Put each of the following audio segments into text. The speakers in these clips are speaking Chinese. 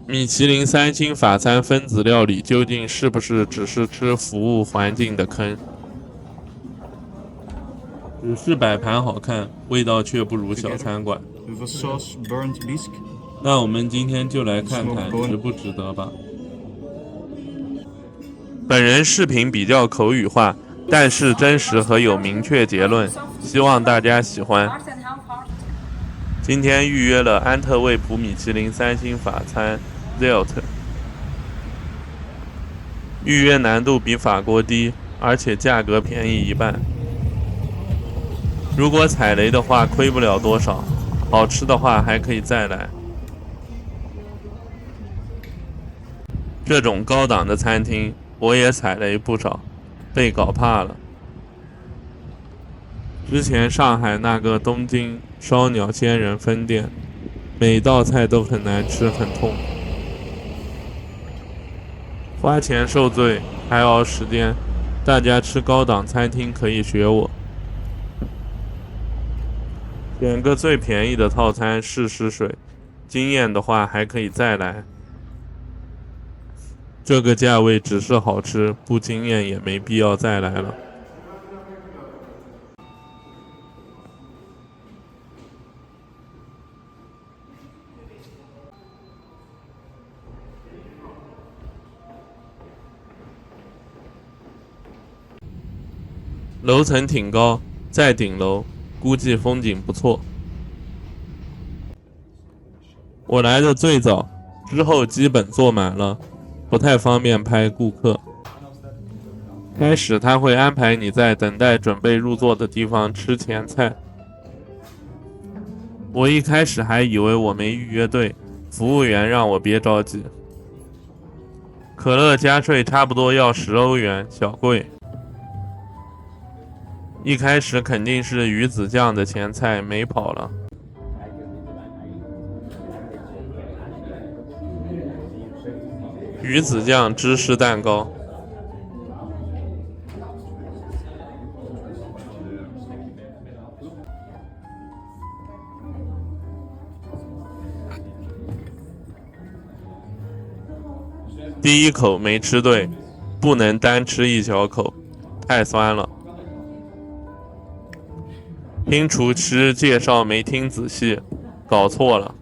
米其林3星法餐分子料理究竟是不是只是吃服务环境的坑？只是摆盘好看，味道却不如小餐馆。那我们今天就来看看值不值得吧。本人视频比较口语化，但是真实和有明确结论，希望大家喜欢。今天预约了安特卫普米其林3星法餐 Zelt， 预约难度比法国低，而且价格便宜一半。如果踩雷的话，亏不了多少；好吃的话，还可以再来。这种高档的餐厅，我也踩雷不少，被搞怕了。之前上海那个东京烧鸟仙人分店，每道菜都很难吃，很痛。花钱受罪，还熬时间，大家吃高档餐厅可以学我。选个最便宜的套餐试试水，惊艳的话还可以再来。这个价位只是好吃，不惊艳也没必要再来了。楼层挺高，在顶楼，估计风景不错。我来的最早，之后基本坐满了，不太方便拍顾客。开始他会安排你在等待准备入座的地方吃前菜。我一开始还以为我没预约对，服务员让我别着急。可乐加税差不多要10欧元，小贵。一开始肯定是鱼子酱的前菜没跑了。鱼子酱芝士蛋糕，第一口没吃对，不能单吃一小口，太酸了。听厨师介绍没听仔细，搞错了。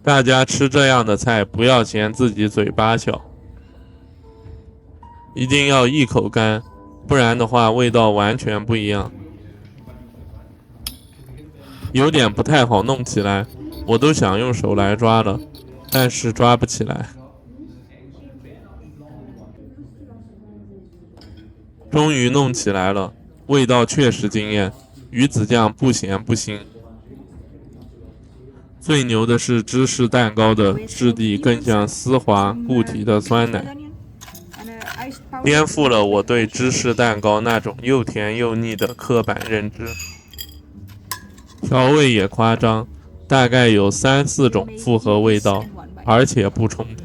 大家吃这样的菜不要嫌自己嘴巴小，一定要一口干，不然的话味道完全不一样。有点不太好弄起来，我都想用手来抓了，但是抓不起来。终于弄起来了，味道确实惊艳，鱼子酱不咸不腥。最牛的是芝士蛋糕的质地更像丝滑固体的酸奶，颠覆了我对芝士蛋糕那种又甜又腻的刻板认知。调味也夸张，大概有3-4种复合味道，而且不冲突。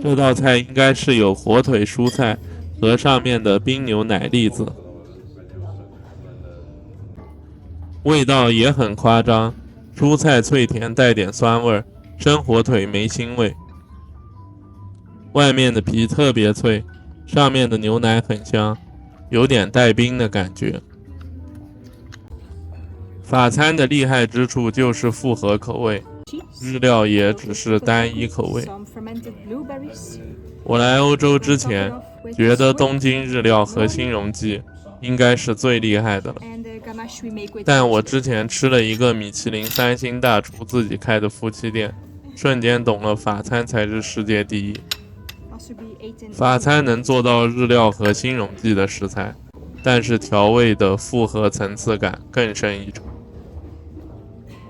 这道菜应该是有火腿蔬菜和上面的冰牛奶粒子，味道也很夸张，蔬菜脆甜带点酸味，生火腿没腥味。外面的皮特别脆，上面的牛奶很香，有点带冰的感觉。法餐的厉害之处就是复合口味，日料也只是单一口味。我来欧洲之前，觉得东京日料和新荣记应该是最厉害的了。但我之前吃了一个米其林3星大厨自己开的夫妻店，瞬间懂了法餐才是世界第一。法餐能做到日料和新荣记的食材，但是调味的复合层次感更胜一筹。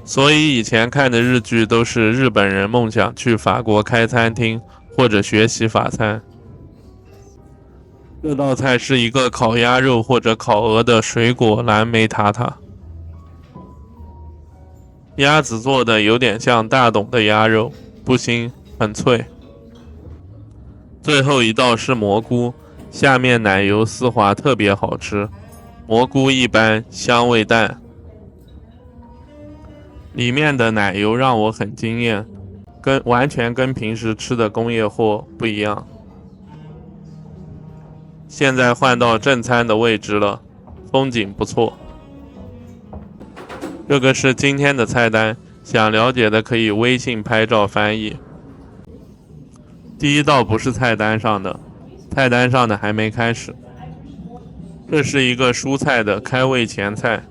所以以前看的日剧都是日本人梦想去法国开餐厅或者学习法餐。这道菜是一个烤鸭肉或者烤鹅的水果蓝莓塔塔，鸭子做的有点像大董的鸭肉，不腥，很脆。最后一道是蘑菇，下面奶油丝滑，特别好吃。蘑菇一般，香味淡。里面的奶油让我很惊艳，完全跟平时吃的工业货不一样。现在换到正餐的位置了，风景不错。这个是今天的菜单，想了解的可以微信拍照翻译。第一道不是菜单上的，菜单上的还没开始。这是一个蔬菜的开胃前菜。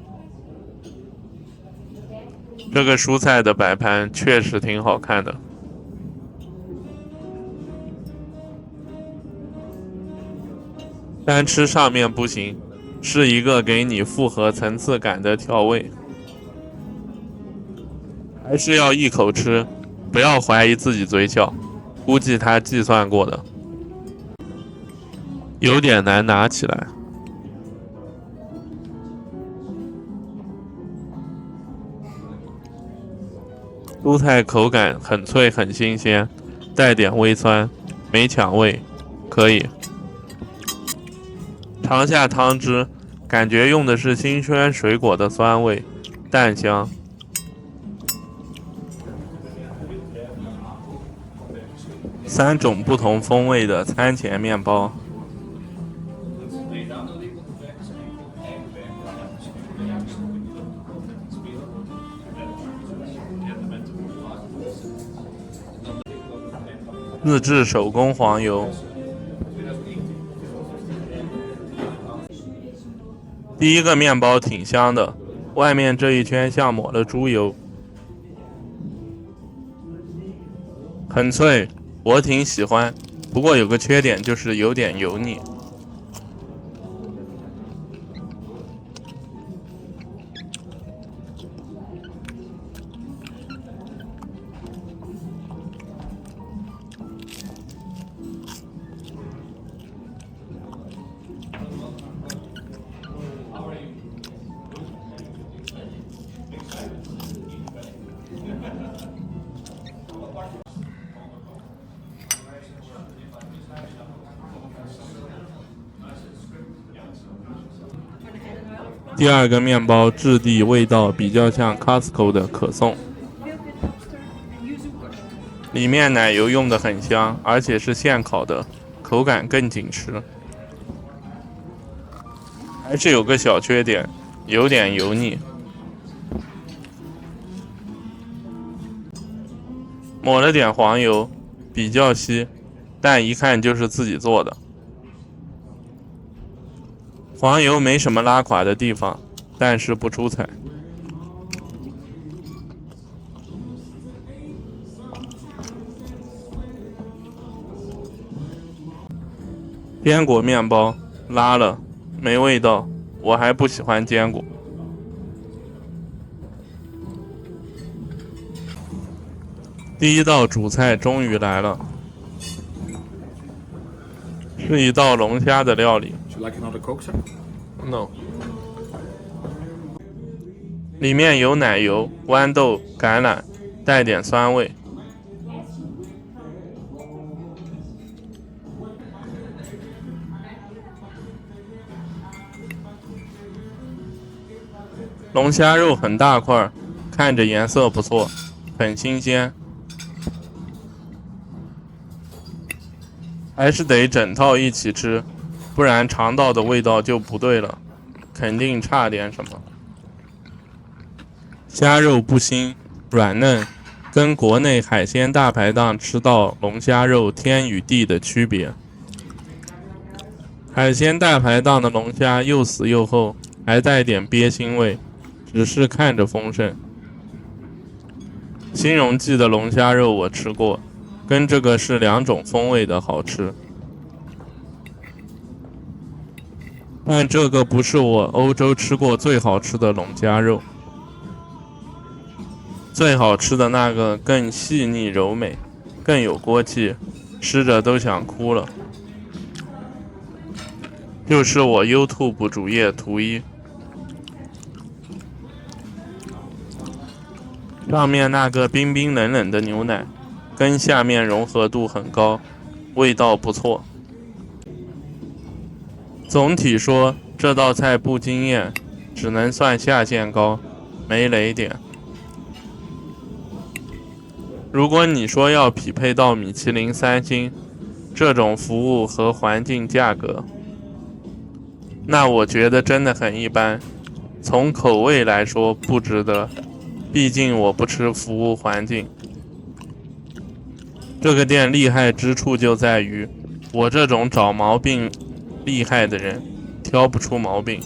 这个蔬菜的摆盘确实挺好看的。单吃上面不行，是一个给你复合层次感的调味。还是要一口吃，不要怀疑自己嘴角，估计他计算过的。有点难拿起来。蔬菜口感很脆很新鲜，带点微酸，没抢味，可以。尝下汤汁，感觉用的是新鲜水果的酸味，淡香。3种不同风味的餐前面包。自制手工黄油。第一个面包挺香的，外面这一圈像抹了猪油，很脆，我挺喜欢，不过有个缺点就是有点油腻。第二个面包质地味道比较像 Costco 的可颂，里面奶油用的很香，而且是现烤的，口感更紧实。还是有个小缺点，有点油腻。抹了点黄油，比较稀，但一看就是自己做的。黄油没什么拉垮的地方，但是不出彩。坚果面包拉了，没味道，我还不喜欢坚果。第一道主菜终于来了，是一道龙虾的料理。No。里面有奶油、豌豆、橄榄，带点酸味。龙虾肉很大块，看着颜色不错，很新鲜。还是得整套一起吃，不然尝到的味道就不对了，肯定差点什么。虾肉不腥，软嫩，跟国内海鲜大排档吃到龙虾肉天与地的区别。海鲜大排档的龙虾又死又厚，还带点鳖腥味，只是看着丰盛。新荣记的龙虾肉我吃过，跟这个是2种风味的好吃。但这个不是我欧洲吃过最好吃的龙虾肉。最好吃的那个更细腻柔美，更有锅气，吃着都想哭了。就是我 YouTube 主页图1，上面那个冰冰冷冷的牛奶，跟下面融合度很高，味道不错。总体说，这道菜不惊艳，只能算下限高，没雷点。如果你说要匹配到米其林3星这种服务和环境价格，那我觉得真的很一般。从口味来说不值得，毕竟我不吃服务环境。这个店厉害之处就在于，我这种找毛病厉害的人挑不出毛病。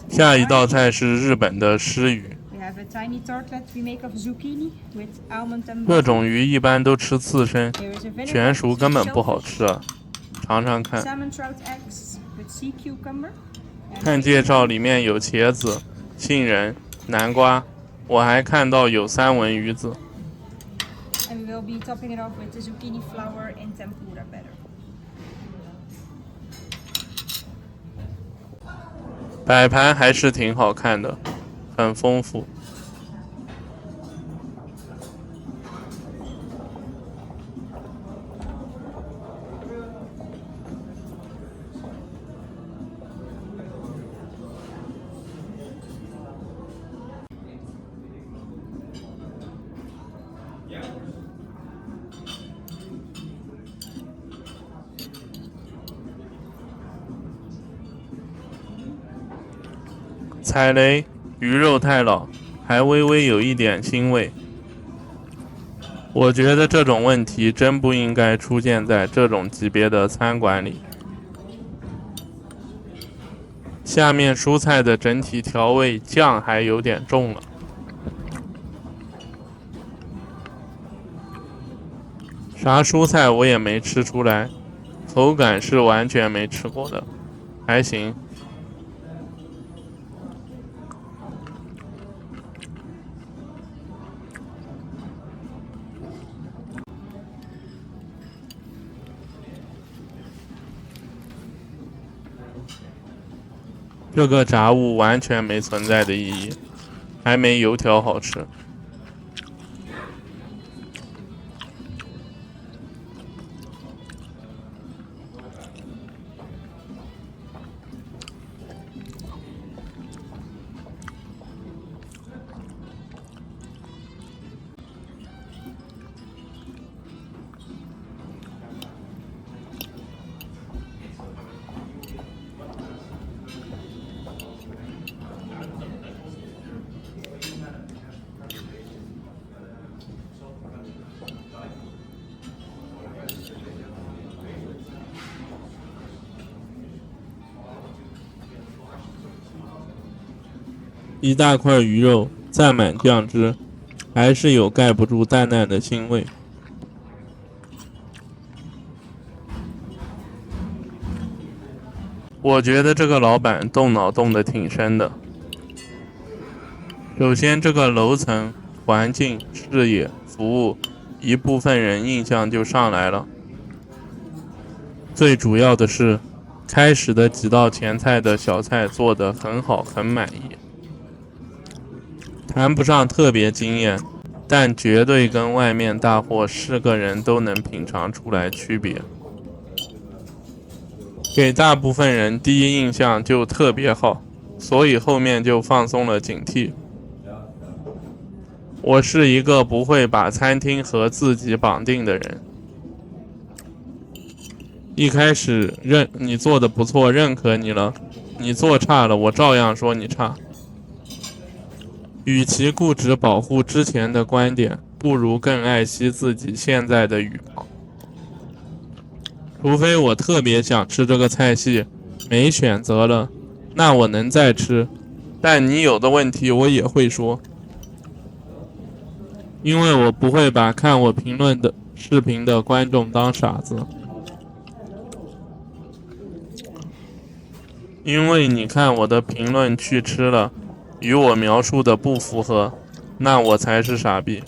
下一道菜是日本的湿鱼。这种鱼一般都吃刺身，全熟根本不好吃啊。尝尝看。看介绍里面有茄子、杏仁、南瓜，我还看到有三文鱼子。摆盘还是挺好看的，很丰富。踩雷，鱼肉太老，还微微有一点腥味。我觉得这种问题真不应该出现在这种级别的餐馆里。下面蔬菜的整体调味酱还有点重了。啥蔬菜我也没吃出来，口感是完全没吃过的，还行。这个炸物完全没存在的意义，还没油条好吃。一大块鱼肉蘸满酱汁，还是有盖不住淡淡的腥味。我觉得这个老板动脑动得挺深的。首先，这个楼层、环境、视野、服务，一部分人印象就上来了。最主要的是，开始的几道前菜的小菜做得很好，很满意。谈不上特别惊艳，但绝对跟外面大货是个人都能品尝出来区别。给大部分人第一印象就特别好，所以后面就放松了警惕。我是一个不会把餐厅和自己绑定的人。一开始你做的不错，认可你了，你做差了，我照样说你差。与其固执保护之前的观点，不如更爱惜自己现在的羽毛。除非我特别想吃这个菜系，没选择了，那我能再吃。但你有的问题我也会说，因为我不会把看我评论的视频的观众当傻子。因为你看我的评论去吃了，与我描述的不符合，那我才是傻逼。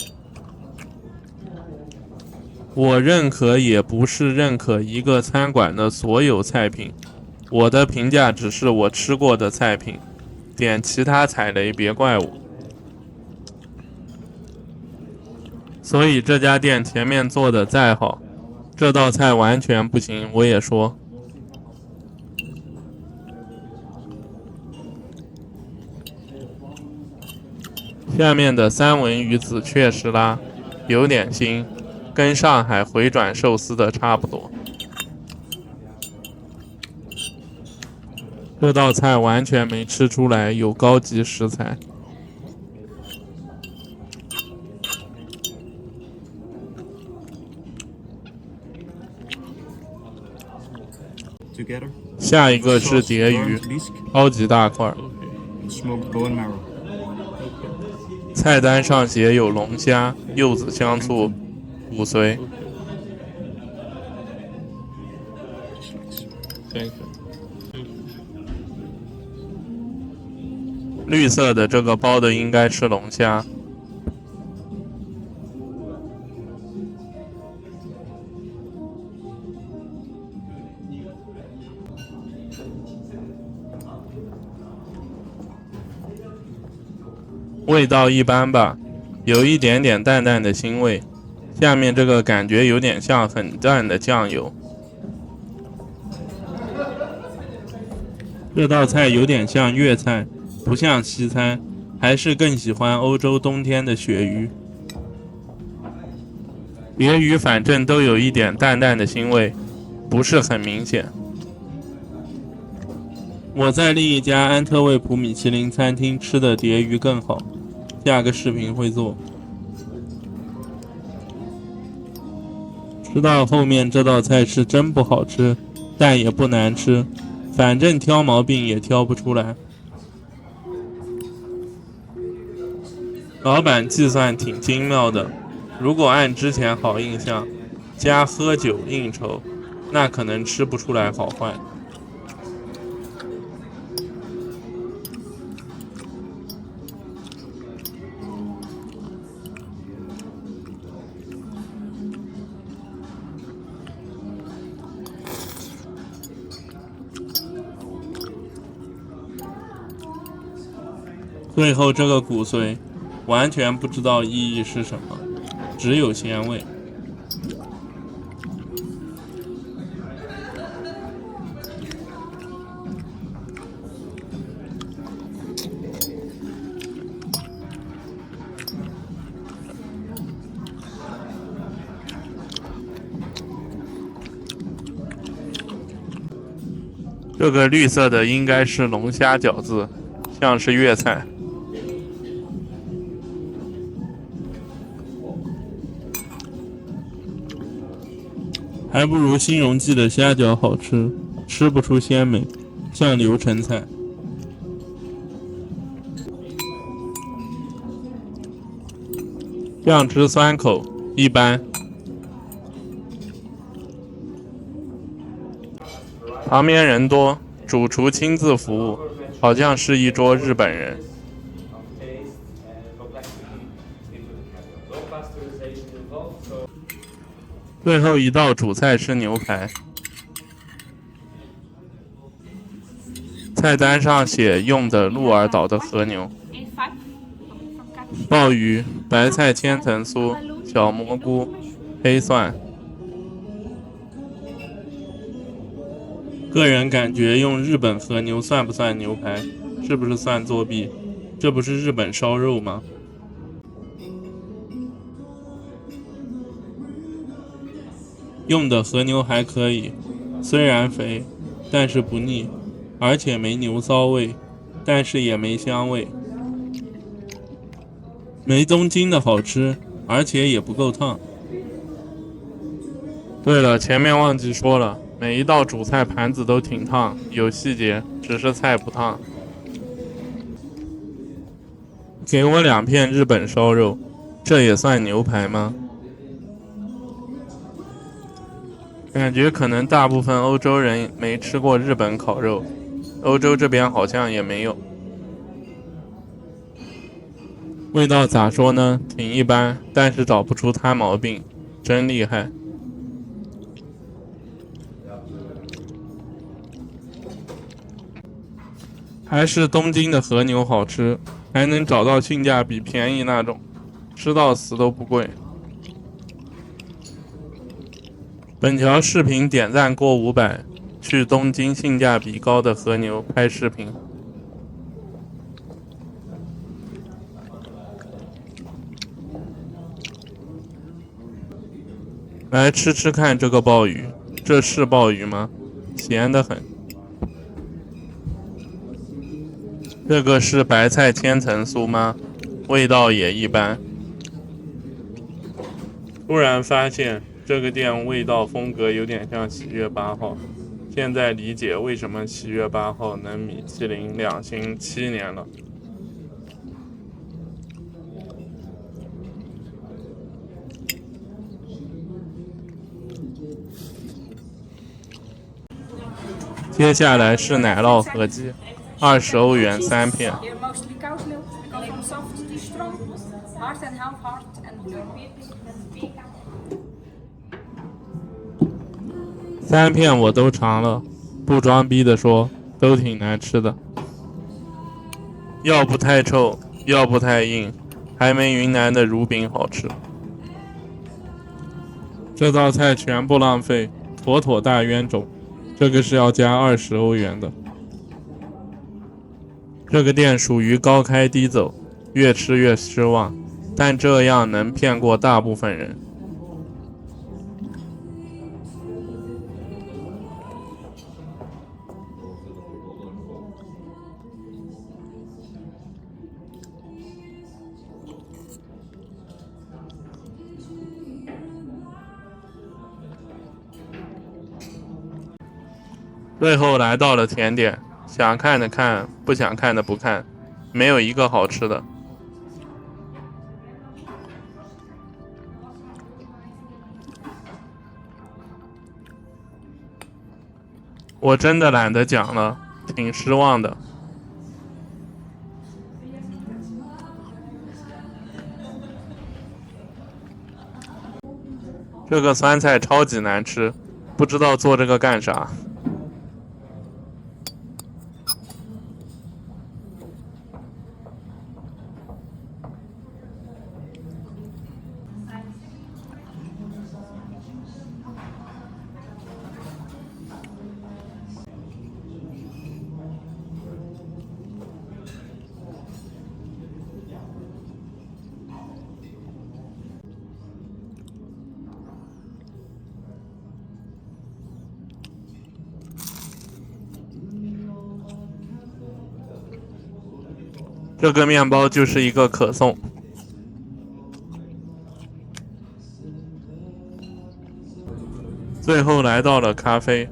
我认可也不是认可一个餐馆的所有菜品，我的评价只是我吃过的菜品，点其他踩雷别怪我。所以这家店前面做的再好，这道菜完全不行，我也说。下面的三文鱼子确实啦，有点腥，跟上海回转寿司的差不多。这道菜完全没吃出来有高级食材。下一个是蝶鱼，超级大块。菜单上写有龙虾、柚子香醋、骨髓。绿色的这个包的应该是龙虾。味道一般吧，有一点点淡淡的腥味。下面这个感觉有点像很淡的酱油。这道菜有点像粤菜，不像西餐，还是更喜欢欧洲冬天的鳕鱼。别鱼反正都有一点淡淡的腥味，不是很明显。我在另一家安特卫普米其林餐厅吃的蝶鱼更好，下个视频会做。吃到后面这道菜是真不好吃，但也不难吃，反正挑毛病也挑不出来。老板计算挺精妙的，如果按之前好印象加喝酒应酬，那可能吃不出来好坏。最后这个骨髓完全不知道意义是什么，只有鲜味。这个绿色的应该是龙虾饺子，像是粤菜。还不如新荣记的虾饺好吃，吃不出鲜美，像流程菜。酱汁酸口，一般。旁边人多，主厨亲自服务，好像是一桌日本人。最后一道主菜是牛排，菜单上写用的鹿儿岛的和牛。鲍鱼、白菜千层酥、小蘑菇、黑蒜。个人感觉用日本和牛算不算牛排？是不是算作弊？这不是日本烧肉吗？用的和牛还可以，虽然肥，但是不腻，而且没牛骚味，但是也没香味。没东京的好吃，而且也不够烫。对了，前面忘记说了，每一道主菜盘子都挺烫，有细节，只是菜不烫。给我2片日本烧肉，这也算牛排吗？感觉可能大部分欧洲人没吃过日本烤肉，欧洲这边好像也没有。味道咋说呢？挺一般，但是找不出它毛病，真厉害。还是东京的和牛好吃，还能找到性价比便宜那种，吃到死都不贵。本条视频点赞过500，去东京性价比高的和牛拍视频。来吃吃看这个鲍鱼，这是鲍鱼吗？咸得很。这个是白菜千层酥吗？味道也一般。突然发现这个店味道风格有点像喜悦8号，现在理解为什么喜悦8号能米其林2星7年了。接下来是奶酪合鸡，20欧元3片。3片我都尝了，不装逼的说，都挺难吃的，要不太臭，要不太硬，还没云南的乳饼好吃。这道菜全部浪费，妥妥大冤种。这个是要加20欧元的。这个店属于高开低走，越吃越失望，但这样能骗过大部分人。最后来到了甜点，想看的看，不想看的不看，没有一个好吃的。我真的懒得讲了，挺失望的。这个酸菜超级难吃，不知道做这个干啥。这个面包就是一个可颂。最后来到了咖啡。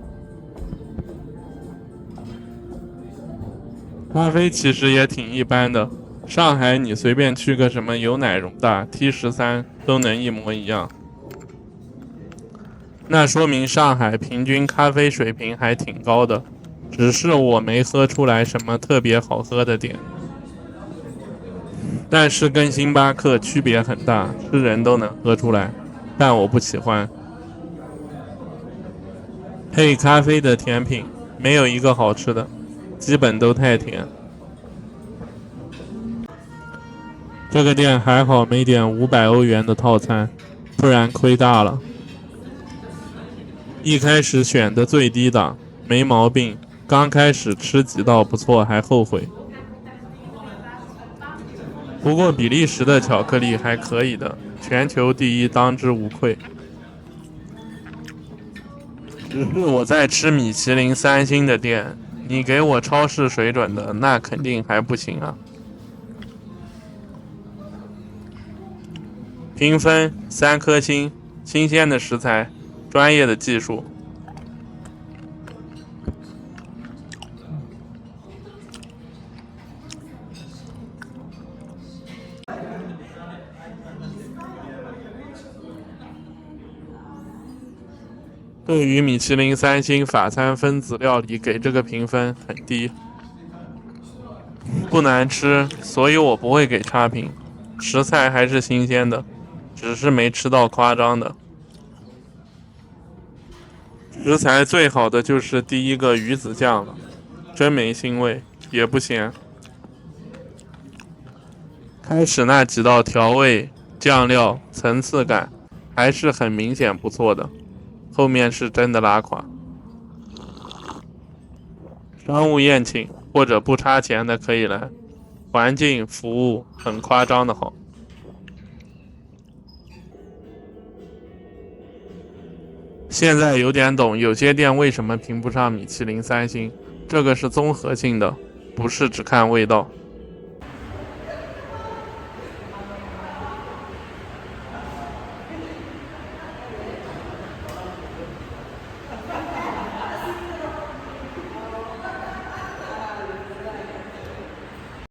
咖啡其实也挺一般的，上海你随便去个什么有奶容大 T13都能一模一样。那说明上海平均咖啡水平还挺高的，只是我没喝出来什么特别好喝的点。但是跟星巴克区别很大，是人都能喝出来，但我不喜欢。配咖啡的甜品没有一个好吃的，基本都太甜。这个店还好没点500欧元的套餐，不然亏大了。一开始选的最低档，没毛病，刚开始吃几道不错还后悔。不过比利时的巧克力还可以的，全球第一当之无愧。只是我在吃米其林3星的店，你给我超市水准的，那肯定还不行啊。评分3颗星，新鲜的食材，专业的技术。对于米其林3星法餐分子料理给这个评分很低，不难吃，所以我不会给差评。食材还是新鲜的，只是没吃到夸张的。食材最好的就是第一个鱼子酱了，真没腥味，也不咸。开始那几道调味、酱料、层次感还是很明显不错的。后面是真的拉垮。商务宴请或者不差钱的可以来，环境服务很夸张的好。现在有点懂有些店为什么评不上米其林3星，这个是综合性的，不是只看味道。